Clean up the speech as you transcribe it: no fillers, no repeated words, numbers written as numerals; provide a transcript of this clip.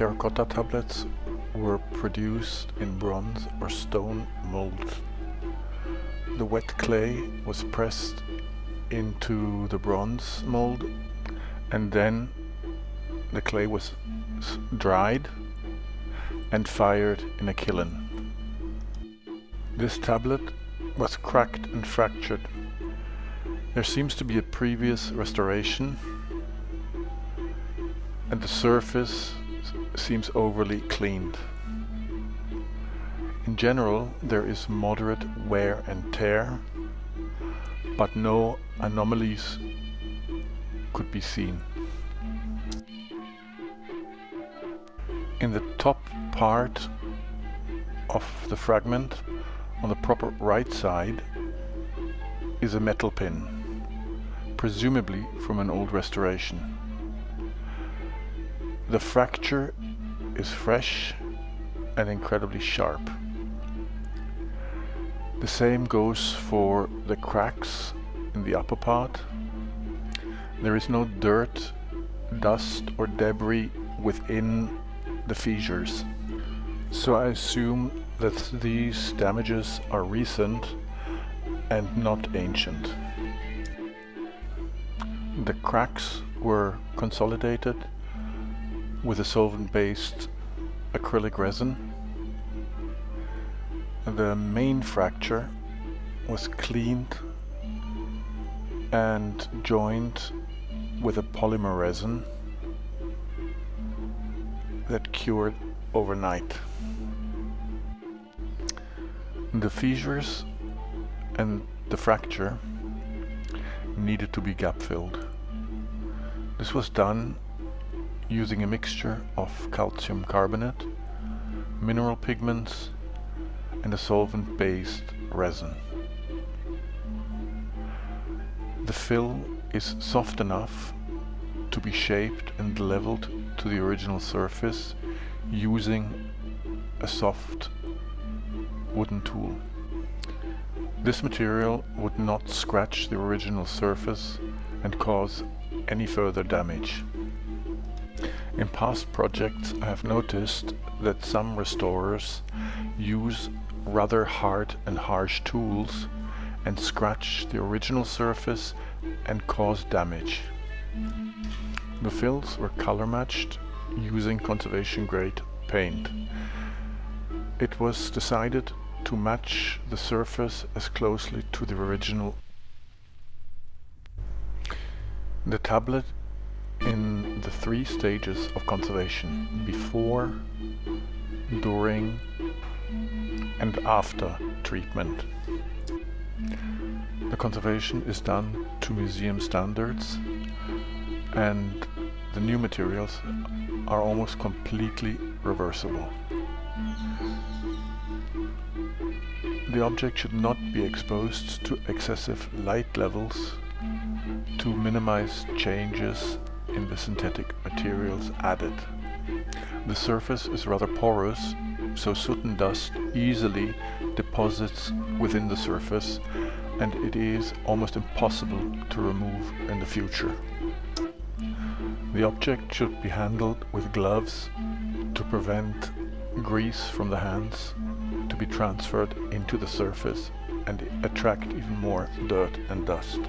terracotta tablets were produced in bronze or stone molds. The wet clay was pressed into the bronze mold, and then the clay was dried and fired in a kiln. This tablet was cracked and fractured. There seems to be a previous restoration, and the surface seems overly cleaned. In general, there is moderate wear and tear, but no anomalies could be seen. In the top part of the fragment, on the proper right side, is a metal pin, presumably from an old restoration. The fracture is fresh and incredibly sharp. The same goes for the cracks in the upper part. There is no dirt, dust or debris within the fissures, so I assume that these damages are recent and not ancient. The cracks were consolidated with a solvent-based acrylic resin. The main fracture was cleaned and joined with a polymer resin that cured overnight. The fissures and the fracture needed to be gap-filled. This was done using a mixture of calcium carbonate, mineral pigments, and a solvent-based resin. The fill is soft enough to be shaped and leveled to the original surface using a soft wooden tool. This material would not scratch the original surface and cause any further damage. In past projects, I have noticed that some restorers use rather hard and harsh tools and scratch the original surface and cause damage. The fills were color matched using conservation grade paint. It was decided to match the surface as closely to the original. The tablet in the 3 stages of conservation: before, during and after treatment. The conservation is done to museum standards, and the new materials are almost completely reversible. The object should not be exposed to excessive light levels to minimize changes in the synthetic materials added. The surface is rather porous, so soot and dust easily deposits within the surface, and it is almost impossible to remove in the future. The object should be handled with gloves to prevent grease from the hands to be transferred into the surface and attract even more dirt and dust.